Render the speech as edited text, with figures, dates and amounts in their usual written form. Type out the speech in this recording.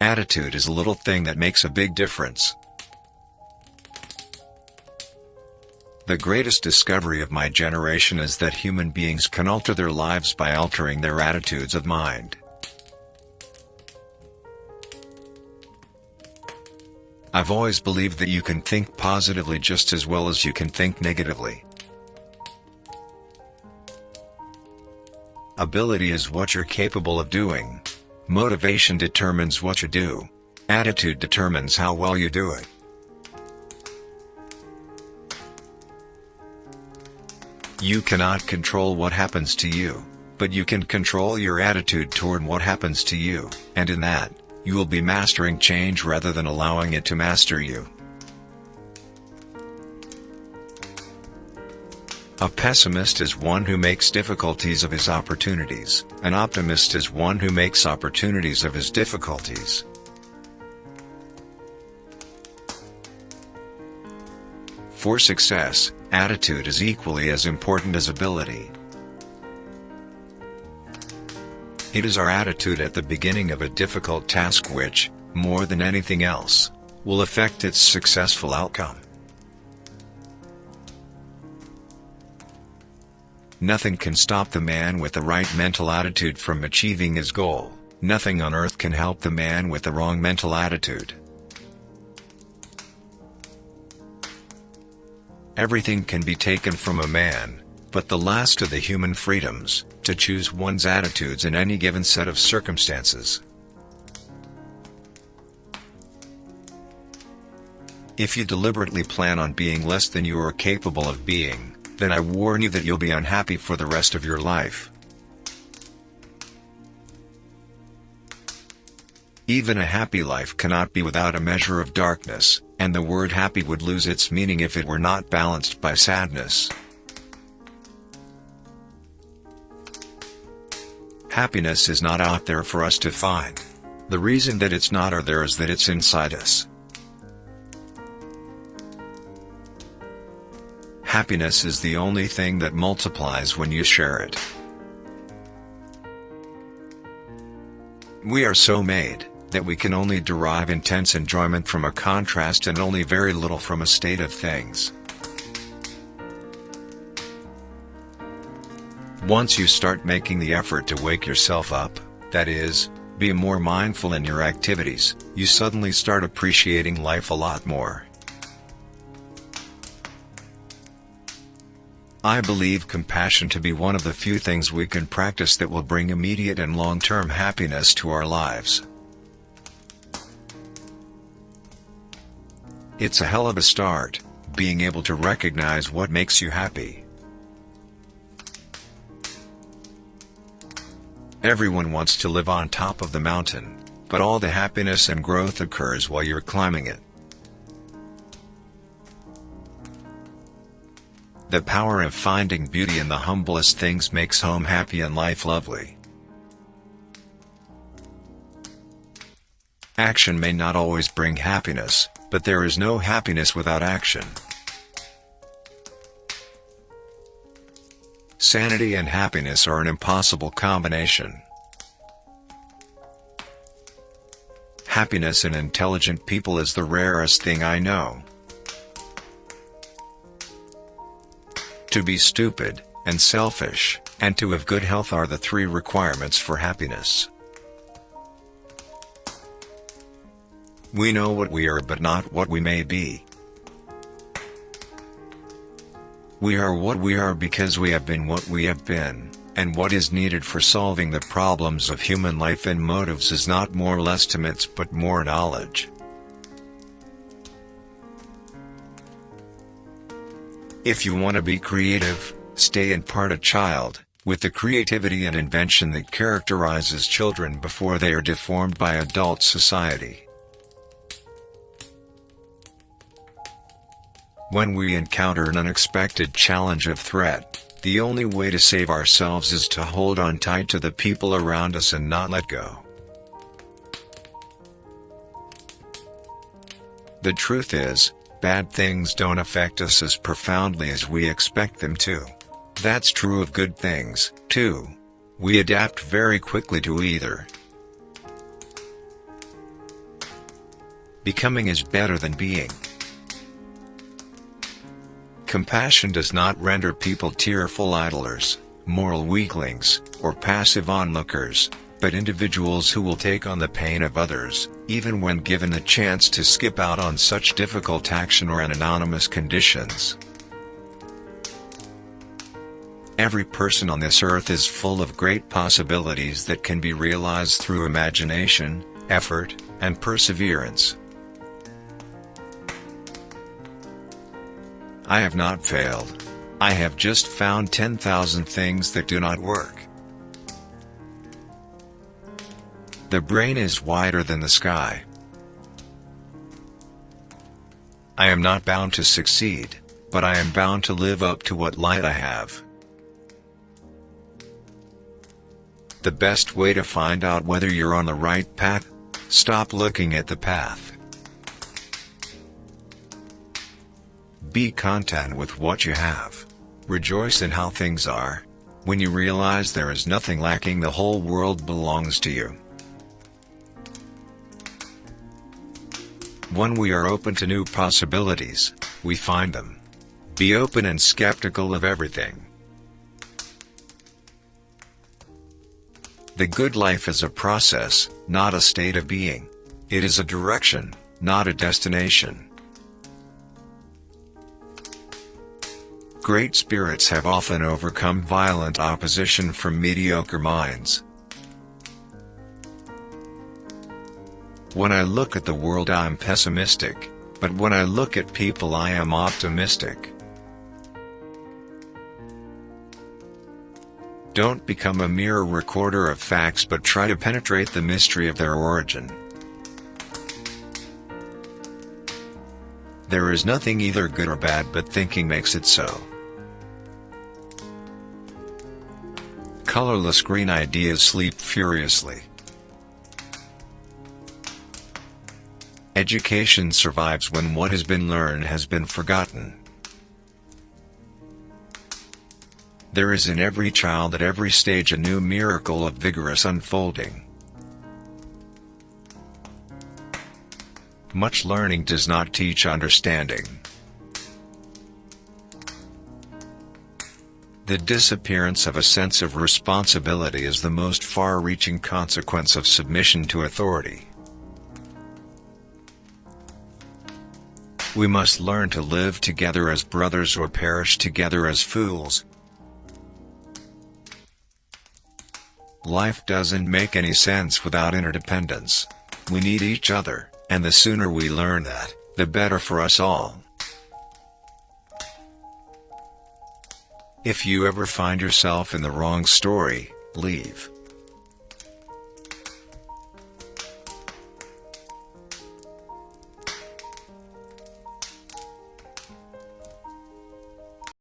Attitude is a little thing that makes a big difference. The greatest discovery of my generation is that human beings can alter their lives by altering their attitudes of mind. I've always believed that you can think positively just as well as you can think negatively. Ability is what you're capable of doing. Motivation determines what you do. Attitude determines how well you do it. You cannot control what happens to you, but you can control your attitude toward what happens to you, and in that, you will be mastering change rather than allowing it to master you. A pessimist is one who makes difficulties of his opportunities. An optimist is one who makes opportunities of his difficulties. For success, attitude is equally as important as ability. It is our attitude at the beginning of a difficult task which, more than anything else, will affect its successful outcome. Nothing can stop the man with the right mental attitude from achieving his goal. Nothing on earth can help the man with the wrong mental attitude. Everything can be taken from a man, but the last of the human freedoms, to choose one's attitudes in any given set of circumstances. If you deliberately plan on being less than you are capable of being, then I warn you that you'll be unhappy for the rest of your life. Even a happy life cannot be without a measure of darkness, and the word happy would lose its meaning if it were not balanced by sadness. Happiness is not out there for us to find. The reason that it's not out there is that it's inside us. Happiness is the only thing that multiplies when you share it. We are so made that we can only derive intense enjoyment from a contrast and only very little from a state of things. Once you start making the effort to wake yourself up, that is, be more mindful in your activities, you suddenly start appreciating life a lot more. I believe compassion to be one of the few things we can practice that will bring immediate and long-term happiness to our lives. It's a hell of a start, being able to recognize what makes you happy. Everyone wants to live on top of the mountain, but all the happiness and growth occurs while you're climbing it. The power of finding beauty in the humblest things makes home happy and life lovely. Action may not always bring happiness, but there is no happiness without action. Sanity and happiness are an impossible combination. Happiness in intelligent people is the rarest thing I know. To be stupid, and selfish, and to have good health are the three requirements for happiness. We know what we are but not what we may be. We are what we are because we have been what we have been, and what is needed for solving the problems of human life and motives is not more estimates but more knowledge. If you want to be creative, stay in part a child, with the creativity and invention that characterizes children before they are deformed by adult society. When we encounter an unexpected challenge of threat, the only way to save ourselves is to hold on tight to the people around us and not let go. The truth is, bad things don't affect us as profoundly as we expect them to. That's true of good things, too. We adapt very quickly to either. Becoming is better than being. Compassion does not render people tearful idlers, moral weaklings, or passive onlookers, but individuals who will take on the pain of others, even when given the chance to skip out on such difficult action or in anonymous conditions. Every person on this earth is full of great possibilities that can be realized through imagination, effort, and perseverance. I have not failed. I have just found 10,000 things that do not work. The brain is wider than the sky. I am not bound to succeed, but I am bound to live up to what light I have. The best way to find out whether you're on the right path? Stop looking at the path. Be content with what you have. Rejoice in how things are. When you realize there is nothing lacking, the whole world belongs to you. When we are open to new possibilities, we find them. Be open and skeptical of everything. The good life is a process, not a state of being. It is a direction, not a destination. Great spirits have often overcome violent opposition from mediocre minds. When I look at the world, I'm pessimistic, but when I look at people, I am optimistic. Don't become a mere recorder of facts, but try to penetrate the mystery of their origin. There is nothing either good or bad, but thinking makes it so. Colorless green ideas sleep furiously. Education survives when what has been learned has been forgotten. There is in every child at every stage a new miracle of vigorous unfolding. Much learning does not teach understanding. The disappearance of a sense of responsibility is the most far-reaching consequence of submission to authority. We must learn to live together as brothers or perish together as fools. Life doesn't make any sense without interdependence. We need each other, and the sooner we learn that, the better for us all. If you ever find yourself in the wrong story, leave.